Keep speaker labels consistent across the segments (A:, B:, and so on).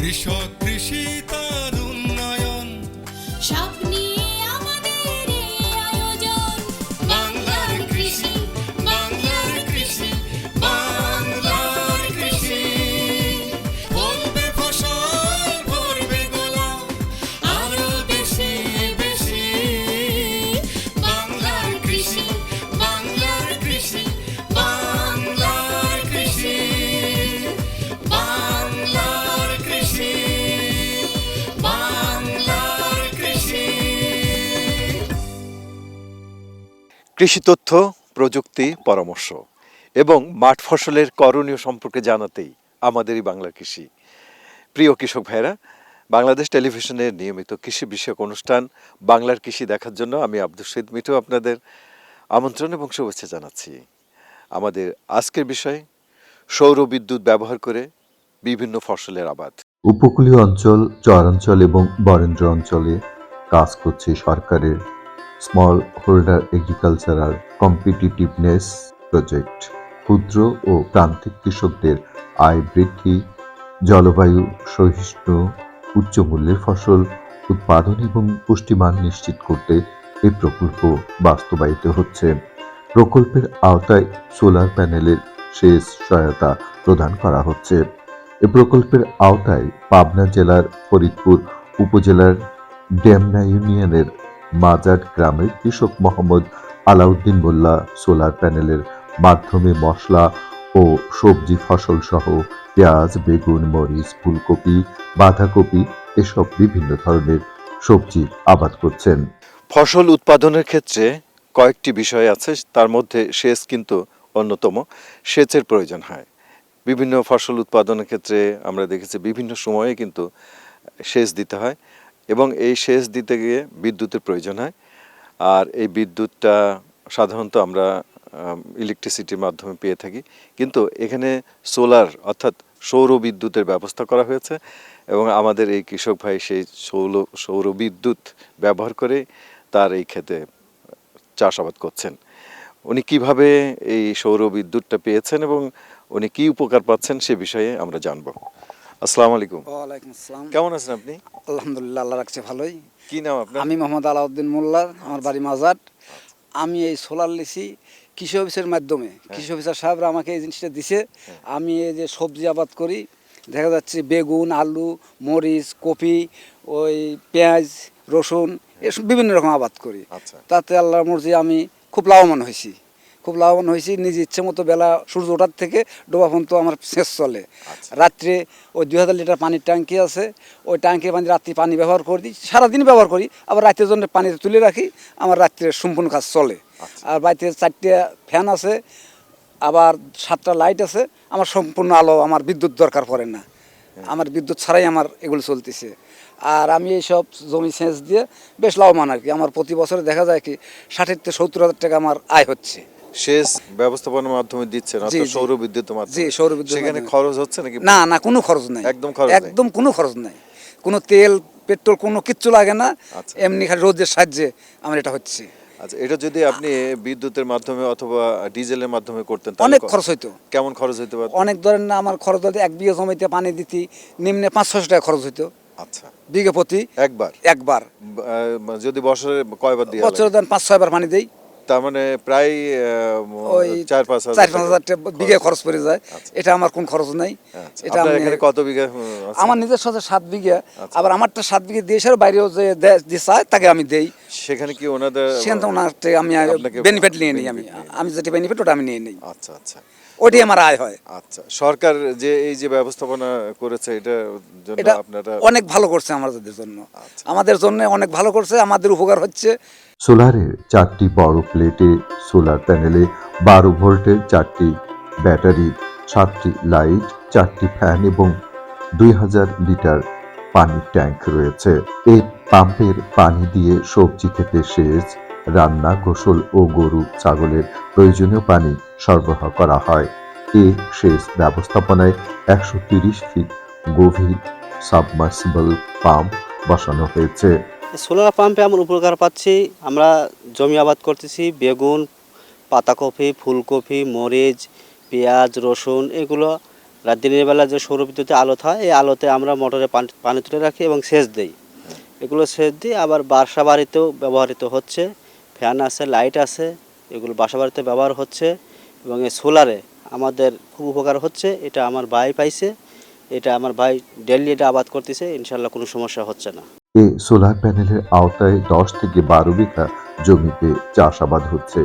A: কৃষক কৃষি তার উন্নয়ন
B: সব নিয়ে আমাদের এই আয়োজন।
A: বাংলার কৃষি, বাংলার কৃষি, বাংলার কৃষি। ফলবে ফসল, ভরবে গোলা, আরো বেশি বেশি। বাংলার কৃষি, বাংলার কৃষি, বাংলার কৃষি, বাংলার কৃষি, বাংলার কৃষি।
C: কৃষি তথ্য, প্রযুক্তি, পরামর্শ এবং মাঠ ফসলের করণীয় সম্পর্কে জানাতেই আমাদেরই বাংলা কৃষি। প্রিয় কৃষক ভাইরা, বাংলাদেশ টেলিভিশনের নিয়মিত কৃষি বিষয়ক অনুষ্ঠান বাংলার কৃষি দেখার জন্য আমি আব্দুল শহীদ মিঠু আপনাদের আমন্ত্রণ এবং শুভেচ্ছা জানাচ্ছি। আমাদের আজকের বিষয় সৌর বিদ্যুৎ ব্যবহার করে বিভিন্ন ফসলের আবাদ।
D: উপকূলীয় অঞ্চল, চরাঞ্চল এবং বরেন্দ্র অঞ্চলে কাজ করছে সরকারের small holder agricultural competitiveness project. ক্ষুদ্র ও প্রান্তিক কৃষকদের আয় বৃদ্ধি, জলবায়ু সহিষ্ণু উচ্চমূল্যের ফসল উৎপাদন এবং পুষ্টিমান নিশ্চিত করতে এই প্রকল্প বাস্তবায়িত হচ্ছে। প্রকল্পের আওতায় সোলার প্যানেলের সেচ সহায়তা প্রদান করা হচ্ছে। এ প্রকল্পের আওতায় পাবনা জেলার ফরিদপুর উপজেলার ডেমনা ইউনিয়নের মাজাট গ্রামের কৃষক মোহাম্মদ আলাউদ্দিন মোল্লা সোলার প্যানেলের মাধ্যমে মশলা ও সবজি ফসল সহ পেঁয়াজ, বেগুন, মরিচ, ফুলকপি, বাঁধাকপি এসব বিভিন্ন ধরনের সবজির আবাদ করছেন।
C: ফসল উৎপাদনের ক্ষেত্রে কয়েকটি বিষয় আছে, তার মধ্যে সেচ কিন্তু অন্যতম। সেচের প্রয়োজন হয় বিভিন্ন ফসল উৎপাদনের ক্ষেত্রে। আমরা দেখেছি বিভিন্ন সময়ে কিন্তু সেচ দিতে হয় এবং এই সেচ দিতে গিয়ে বিদ্যুতের প্রয়োজন হয়। আর এই বিদ্যুৎটা সাধারণত আমরা ইলেকট্রিসিটির মাধ্যমে পেয়ে থাকি, কিন্তু এখানে সোলার অর্থাৎ সৌর বিদ্যুতের ব্যবস্থা করা হয়েছে এবং আমাদের এই কৃষক ভাই সেই সৌর বিদ্যুৎ ব্যবহার করে তার এই ক্ষেতে চাষাবাদ করছেন। উনি কিভাবে এই সৌর বিদ্যুৎটা পেয়েছেন এবং উনি কি উপকার পাচ্ছেন সে বিষয়ে আমরা জানবো। আসসালামু আলাইকুম।
E: ওয়ালাইকুম আসসালাম।
C: কেমন আছেন আপনি?
E: আলহামদুলিল্লাহ, আল্লাহ রাখছে ভালোই।
C: কি নাম আপনার?
E: আমি মোহাম্মদ আলাউদ্দিন মোল্লা, আমার বাড়ি মাজাট। আমি এই সোলার লিসি কৃষি অফিসের মাধ্যমে, কৃষি অফিসার সাহেবরা আমাকে এই জিনিসটা দিছে। আমি এই যে সবজি আবাদ করি, দেখা যাচ্ছে বেগুন, আলু, মরিচ, কপি, ওই পেঁয়াজ, রসুন এসব বিভিন্ন রকম আবাদ করি।
C: আচ্ছা।
E: তাতে আল্লাহর মর্জি আমি খুব লাভবান হয়েছি। নিজ ইচ্ছে মতো বেলা সূর্য ওঠার থেকে ডোবা পর্যন্ত আমার সেচ চলে। রাত্রে ওই 2000 লিটার পানির ট্যাঙ্কি আছে, ওই ট্যাঙ্কির পানি রাত্রি পানি ব্যবহার করে দিই, সারাদিন ব্যবহার করি, আবার রাতের জন্য পানিতে তুলে রাখি, আমার রাত্রে সম্পূর্ণ কাজ চলে। আর বাড়িতে 4টে ফ্যান আছে, আবার 7টা লাইট আছে, আমার সম্পূর্ণ আলো, আমার বিদ্যুৎ দরকার পড়ে না। আমার বিদ্যুৎ ছাড়াই আমার এগুলো চলতেছে। আর আমি এইসব জমি সেচ দিয়ে বেশ লাভবান আর কি। আমার প্রতি বছরে দেখা যায় কি 60 থেকে 70 হাজার টাকা আমার আয় হচ্ছে।
C: সেচ ব্যবস্থাপনার মাধ্যমে দিচ্ছেন
E: জি,
C: অর্থাৎ
E: জি।
C: সৌর বিদ্যুতের মাধ্যমে?
E: জি, সৌর বিদ্যুতের
C: সেখানে
E: মাধ্যমে।
C: খরচ হচ্ছে নাকি?
E: না না, কোনো খরচ নাই,
C: একদম খরচ নাই?
E: একদম কোনো খরচ নাই, কোনো তেল পেট্রোল কোনো কিচ্ছু লাগে না।
C: আচ্ছা।
E: এমনি খালি রোদের সাহায্যে আমার এটা হচ্ছে।
C: আচ্ছা, এটা যদি আপনি বিদ্যুতের মাধ্যমে অথবা ডিজেলের মাধ্যমে করতেন তাহলে
E: অনেক খরচ হইতো,
C: কেমন খরচ হইতে পারত?
E: অনেক ধরেন না, আমার খরচ হইতো 1 বিঘা জমিতে পানি দিতে নিম্নে 500-600 টাকা খরচ হইতো
C: আচ্ছা,
E: বিঘা প্রতি
C: একবার?
E: একবার।
C: যদি বছরে কয়বার দিয়ে
E: বছরে দেন 5-6 বার পানি দেই,
C: তার মানে প্রায়
E: ওই
C: 4-5 হাজার
E: 4-5 হাজার টাকা বিঘা খরচ পড়ে যায়।
C: আচ্ছা।
E: এটা আমার কোন খরচ নাই।
C: আচ্ছা,
E: এটা
C: আপনার
E: আমি
C: এখানে কত বিঘা আছে?
E: আমার নিজের সাথে 7 বিঘা।
C: আচ্ছা।
E: আবার আমারটা 7 বিঘা দিয়ে এসে বাইরেও যে চায় তাকে আমি দেই।
C: সেখানে কি ওনাদের
E: সেখান থেকে ওনার থেকে আমি
C: আপনাকে
E: বেনিফিট নিয়ে নিই।
C: benefit নিয়ে
E: আমি যেটা বেনিফিট ওটা আমি নিয়ে নিই,
C: আচ্ছা আচ্ছা
E: ওইটাই আমার আয় হয়।
C: আচ্ছা, সরকার যে এই যে ব্যবস্থাপনা করেছে এটার জন্য
E: এটা
C: আপনারা
E: অনেক ভালো করছে আমাদের জন্য,
C: আচ্ছা।
E: আমাদের জন্য অনেক ভালো করছে, আমাদের উপকার হচ্ছে।
D: সোলারের 4টি বড় প্লেটে সোলার প্যানেলে 12 ভোল্টের 4টি ব্যাটারি, 7টি লাইট, 4টি ফ্যান এবং 2000 লিটার পানির ট্যাঙ্ক রয়েছে। এই পাম্পের পানি দিয়ে সবজি খেতে সেচ, রান্না, গোসল ও গরু ছাগলের প্রয়োজনীয় পানি সরবরাহ করা হয়। এই সেচ ব্যবস্থাপনায় 130 ফিট গভীর সাবমার্সিবল পাম্প বসানো হয়েছে।
F: সোলার পাম্পে আমরা উপকার পাচ্ছি। আমরা জমি আবাদ করতেছি, বেগুন, পাতাকপি, ফুলকপি, মরিচ, পেঁয়াজ, রসুন, এগুলো দিনের বেলা যে সৌর বিদ্যুতের আলো হয় এই আলোতে আমরা মোটরে পানি তুলে রাখি এবং সেচ দিই। এগুলো সেচ দিই, আবার বাসা বাড়িতেও ব্যবহৃত হচ্ছে। ফ্যান আছে, লাইট আছে, এগুলো বাসা বাড়িতে ব্যবহার হচ্ছে। এবং এই সোলারে আমাদের খুব উপকার হচ্ছে। এটা আমার ভাই পাইছে, এটা আমার ভাই ডেইলি এটা আবাদ করতেছে, ইনশাল্লাহ কোনো সমস্যা হচ্ছে না।
D: এই সোলার প্যানেলের আওতায় 10 থেকে 12 বিঘা জমিতে চাষাবাদ হচ্ছে।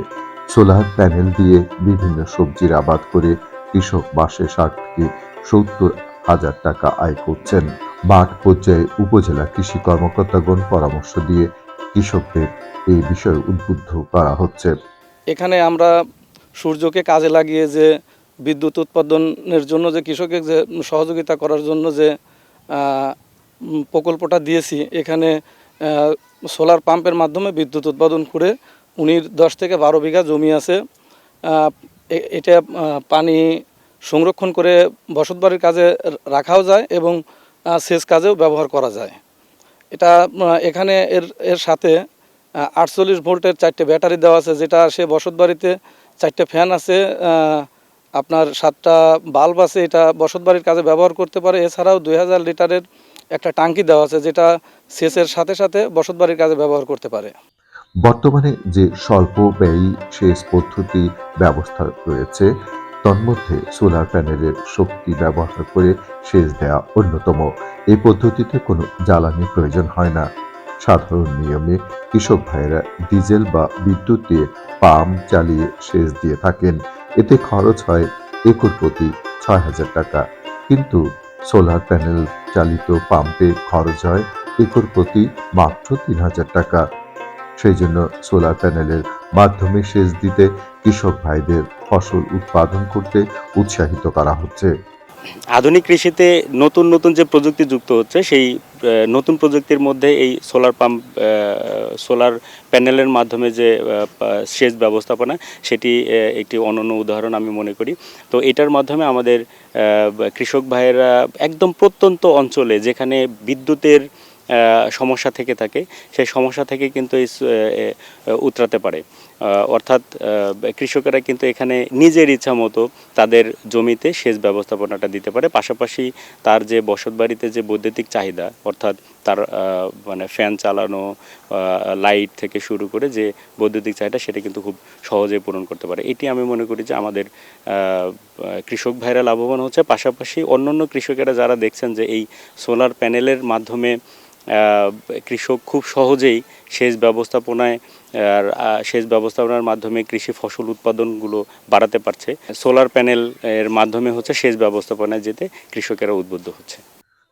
D: সোলার প্যানেল দিয়ে বিভিন্ন সবজির আবাদ করে কৃষক মাসে 60 থেকে 70 হাজার টাকা আয় করছেন। মাঠ পর্যায়ে উপজেলা কৃষি কর্মকর্তাগণ পরামর্শ দিয়ে কৃষকদের এই বিষয়ে উদ্বুদ্ধ করা হচ্ছে।
G: এখানে আমরা সূর্যকে কাজে লাগিয়ে যে বিদ্যুৎ উৎপাদনের জন্য যে কৃষকের যে সহযোগিতা করার জন্য যে প্রকল্পটা দিয়েছি, এখানে সোলার পাম্পের মাধ্যমে বিদ্যুৎ উৎপাদন করে উনি 10 থেকে 12 বিঘা জমি আছে। এটা পানি সংরক্ষণ করে বসতবাড়ির কাজে রাখাও যায় এবং সেচ কাজেও ব্যবহার করা যায়। এটা এখানে এর সাথে 48 ভোল্টের 4টে ব্যাটারি দেওয়া আছে, যেটা সে বসতবাড়িতে 4টে ফ্যান আছে, আপনার 7টা বাল্ব আছে, এটা বসতবাড়ির কাজে ব্যবহার করতে পারে। এছাড়াও 2000 লিটারের একটা ট্যাঙ্কি দেওয়া আছে, যেটা সেচের সাথে সাথে বসতবাড়ির কাজে ব্যবহার করতে পারে।
D: বর্তমানে যে স্বল্প ব্যয়ী সেচ পদ্ধতি ব্যবস্থা রয়েছে, তন্মধ্যে সোলার প্যানেলের শক্তি ব্যবহার করে সেচ দেওয়া অন্যতম। এই পদ্ধতিতে কোনো জ্বালানির প্রয়োজন হয় না। সাধারণ নিয়মে কৃষক ভাইয়েরা ডিজেল বা বিদ্যুৎ দিয়ে পাম্প চালিয়ে সেচ দিয়ে থাকেন। এতে খরচ হয় একর প্রতি 6,000 টাকা, কিন্তু সোলার প্যানেল চালিত পাম্পে খরচ হয় একর প্রতি মাত্র 3,000 টাকা। সেই জন্য সোলার প্যানেলের মাধ্যমে সেচ দিতে কৃষক ভাইদের ফসল উৎপাদন করতে উৎসাহিত করা হচ্ছে।
H: আধুনিক কৃষিতে নতুন নতুন যে প্রযুক্তি যুক্ত হচ্ছে, সেই নতুন প্রযুক্তির মধ্যে এই সোলার পাম্প, সোলার প্যানেলের মাধ্যমে যে সেচ ব্যবস্থাপনা, সেটি একটি অনন্য উদাহরণ আমি মনে করি। তো এটার মাধ্যমে আমাদের কৃষক ভাইয়েরা একদম প্রত্যন্ত অঞ্চলে যেখানে বিদ্যুতের সমস্যা থেকে থাকে, সেই সমস্যা থেকে কিন্তু উতরাতে পারে। অর্থাৎ কৃষকেরা কিন্তু এখানে নিজের ইচ্ছা মতো তাদের জমিতে সেচ ব্যবস্থাপনাটা দিতে পারে। পাশাপাশি তার যে বসতবাড়িতে যে বৈদ্যুতিক চাহিদা, অর্থাৎ তার মানে ফ্যান চালানো, লাইট থেকে শুরু করে যে বৈদ্যুতিক চাহিদা, সেটা কিন্তু খুব সহজেই পূরণ করতে পারে। এটি আমি মনে করি যে আমাদের কৃষক ভাইরা লাভবান হচ্ছে। পাশাপাশি অন্যান্য কৃষকেরা যারা দেখছেন যে এই সোলার প্যানেলের মাধ্যমে কৃষক খুব সহজেই সেচ ব্যবস্থাপনার মাধ্যমে কৃষি ফসল উৎপাদনগুলো বাড়াতে পারছে। সোলার প্যানেল এর মাধ্যমে হচ্ছে সেচ ব্যবস্থাপনায় যেতে কৃষকেরা উদ্বুদ্ধ হচ্ছে।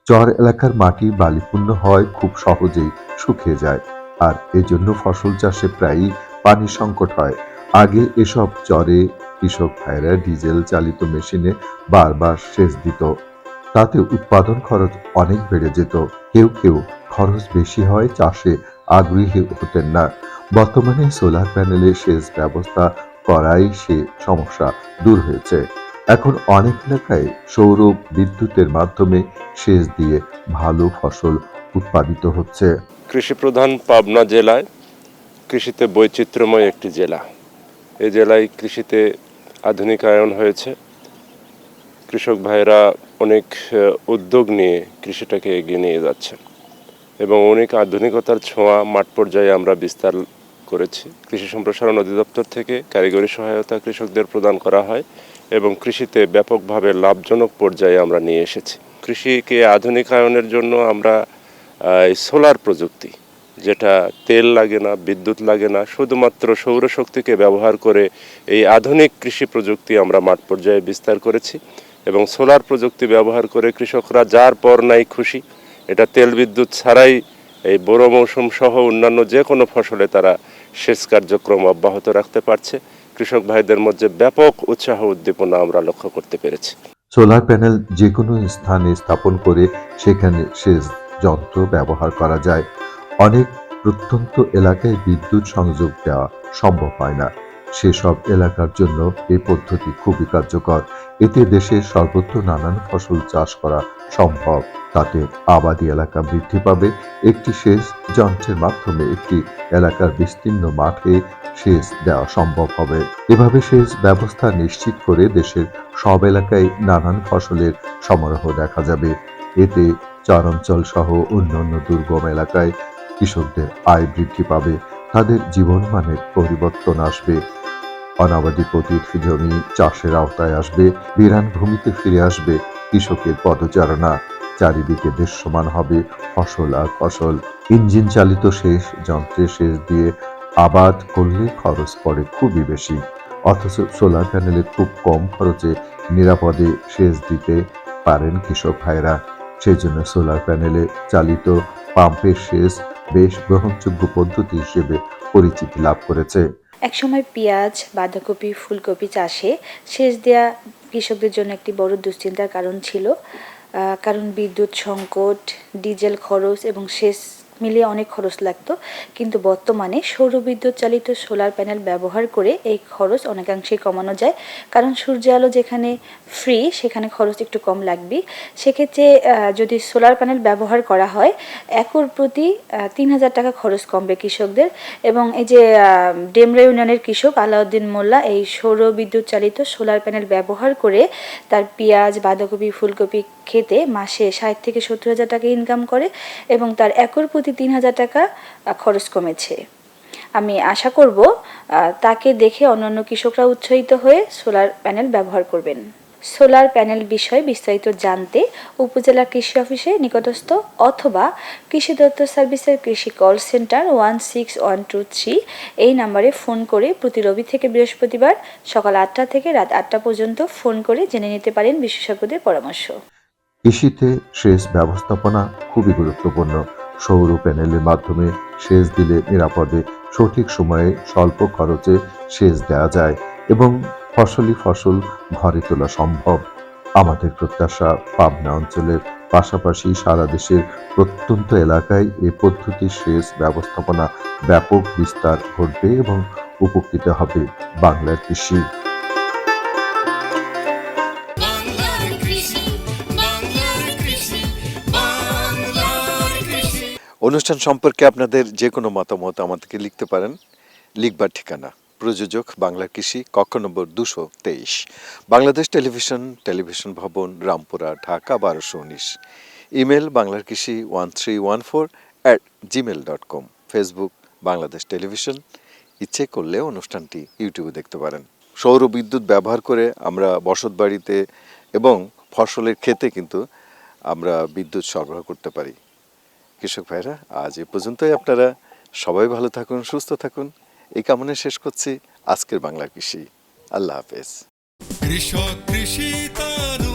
D: চর এলাকার মাটি বালিপূর্ণ হয় খুব সহজেই শুকিয়ে যায়, আর এজন্য ফসল চাষে প্রায়ই পানি সংকট হয়। আগে এসব চরে কৃষক ভাইরা ডিজেল চালিত মেশিনে বারবার সেচ দিত, তাতে উৎপাদন খরচ অনেক বেড়ে যেত। কেউ কেউ খরচ বেশি হয় চাষে আগ্রহী হতেন না। বর্তমানে সোলার প্যানেলে সেচ ব্যবস্থা করাই সে সমস্যা দূর হয়েছে। এখন অনেক এলাকায় সৌর বিদ্যুতের মাধ্যমে সেচ দিয়ে ভালো ফসল উৎপাদিত হচ্ছে।
I: কৃষি প্রধান পাবনা জেলায় কৃষিতে বৈচিত্র্যময় একটি জেলা। এই জেলায় কৃষিতে আধুনিকায়ন হয়েছে। কৃষক ভাইরা অনেক উদ্যোগ নিয়ে কৃষিটাকে এগিয়ে নিয়ে যাচ্ছেন এবং অনেক আধুনিকতার ছোঁয়া মাঠ পর্যায়ে আমরা বিস্তার করেছি। কৃষি সম্প্রসারণ অধিদপ্তর থেকে কারিগরি সহায়তা কৃষকদের প্রদান করা হয় এবং কৃষিতে ব্যাপকভাবে লাভজনক পর্যায়ে আমরা নিয়ে এসেছি। কৃষিকে আধুনিকায়নের জন্য আমরা সোলার প্রযুক্তি, যেটা তেল লাগে না, বিদ্যুৎ লাগে না, শুধুমাত্র সৌরশক্তিকে ব্যবহার করে এই আধুনিক কৃষি প্রযুক্তি আমরা মাঠ পর্যায়ে বিস্তার করেছি এবং সোলার প্রযুক্তি ব্যবহার করে কৃষকরা যার পর নাই খুশি। এটা তেল বিদ্যুৎ ছাড়াই এই বোরো মৌসুম সহ অন্যান্য যে কোনো ফসলে তারা সেচ কার্যক্রম অব্যাহত রাখতে পারছে। কৃষক ভাইদের মধ্যে ব্যাপক উৎসাহ উদ্দীপনা আমরা লক্ষ্য করতে পেরেছি।
D: সোলার প্যানেল যে কোনো স্থানে স্থাপন করে সেখানে সেচ যন্ত্র ব্যবহার করা যায়। অনেক প্রত্যন্ত এলাকায় বিদ্যুৎ সংযোগ দেওয়া সম্ভব হয় না, সেসব এলাকার জন্য এই পদ্ধতি খুবই কার্যকর। এতে দেশের সর্বত্র নানান ফসল চাষ করা সম্ভব। তাতে আবাদি এলাকা বৃদ্ধি পাবে। একটি সেচ যন্ত্রের মাধ্যমে একটি এলাকার বিস্তীর্ণ মাঠে সেচ দেওয়া সম্ভব হবে। এভাবে সেচ ব্যবস্থা নিশ্চিত করে দেশের সব এলাকায় নানান ফসলের সমারোহ দেখা যাবে। এতে চরাঞ্চল সহ অন্যান্য দুর্গম এলাকায় কৃষকদের আয় বৃদ্ধি পাবে, তাদের জীবনমানের পরিবর্তন আসবে। অনাবাদি পতিত জমি চাষের আওতায় আসবে, বিরান ভূমিতে ফিরে আসবে কৃষকের পদচারণা। চারিদিকে দৃশ্যমান হবে ফসল আর ফসল। ইঞ্জিন চালিত সেচ যন্ত্রে সেচ দিয়ে আবাদ করলে খরচ পড়ে খুবই বেশি, অথচ সোলার প্যানেলে খুব কম খরচে নিরাপদে সেচ দিতে পারেন কৃষক ভাইরা। সেই জন্য সোলার প্যানেলে চালিত পাম্পের সেচ বেশ গ্রহণযোগ্য পদ্ধতি হিসেবে পরিচিতি লাভ করেছে।
J: একসময় পেঁয়াজ, বাঁধাকপি, ফুলকপি চাষে সেচ দেয়া কৃষকদের জন্য একটি বড় দুশ্চিন্তার কারণ ছিল, কারণ বিদ্যুৎ সংকট, ডিজেল খরচ এবং সেচ মিলিয়ে অনেক খরচ লাগতো। কিন্তু বর্তমানে সৌরবিদ্যুৎ চালিত সোলার প্যানেল ব্যবহার করে এই খরচ অনেকাংশেই কমানো যায়, কারণ সূর্য আলো যেখানে ফ্রি সেখানে খরচ একটু কম লাগবে। সেক্ষেত্রে যদি সোলার প্যানেল ব্যবহার করা হয় একর প্রতি ৩,০০০ টাকা খরচ কমবে কৃষকদের। এবং এই যে ডেমরা ইউনিয়নের কৃষক আলাউদ্দিন মোল্লা এই সৌরবিদ্যুৎ চালিত সোলার প্যানেল ব্যবহার করে তার পেঁয়াজ, বাঁধাকপি, ফুলকপি খেতে মাসে ৬০ থেকে ৭০,০০০ টাকা ইনকাম করে এবং তার একর প্রতি ৩,০০০ টাকা খরচ কমেছে। আমি আশা করব তাকে দেখে অন্যান্য কৃষকরা উৎসাহিত হয়ে সোলার প্যানেল ব্যবহার করবেন। সোলার প্যানেল বিষয়ে বিস্তারিত জানতে উপজেলা কৃষি অফিসে নিকটস্থ অথবা কৃষি দপ্তর সার্ভিসের কৃষি কল সেন্টার 16123 এই নম্বরে ফোন করে প্রতি রবি থেকে বৃহস্পতিবার সকাল ৮টা থেকে রাত ৮টা পর্যন্ত ফোন করে জেনে নিতে পারেন বিশেষজ্ঞদের পরামর্শ।
D: কৃষিতে সেচ ব্যবস্থাপনা খুবই গুরুত্বপূর্ণ। সৌর প্যানেলের মাধ্যমে সেচ দিলে নিরাপদে সঠিক সময়ে স্বল্প খরচে সেচ দেওয়া যায় এবং ফসল ঘরে তোলা সম্ভব। আমাদের প্রত্যাশা পাবনা অঞ্চলের পাশাপাশি সারা দেশের প্রত্যন্ত এলাকায় এ পদ্ধতির সেচ ব্যবস্থাপনা ব্যাপক বিস্তার ঘটবে এবং উপকৃত হবে বাংলার কৃষি।
A: বাংলার কৃষি, বাংলার কৃষি, বাংলার কৃষি।
C: অনুষ্ঠান সম্পর্কে আপনাদের যে কোনো মতামত আমাদেরকে লিখতে পারেন। লিখবার ঠিকানা প্রযোজক বাংলার কৃষি, কক্ষ নম্বর 223, বাংলাদেশ টেলিভিশন ভবন, রামপুরা, ঢাকা 1219। ইমেল বাংলার কৃষি 1314@gmail.com। Facebook Bangladesh television. ইচ্ছে করলে অনুষ্ঠানটি ইউটিউবে দেখতে পারেন। সৌর বিদ্যুৎ ব্যবহার করে আমরা বসতবাড়িতে এবং ফসলের ক্ষেতে কিন্তু আমরা বিদ্যুৎ সরবরাহ করতে পারি। কৃষক ভাইরা, আজ এ পর্যন্তই। আপনারা সবাই ভালো থাকুন, সুস্থ থাকুন, এই কামনায় শেষ করছি আজকের বাংলা কৃষি। আল্লাহ হাফেজ।
A: কৃষক কৃষি তারু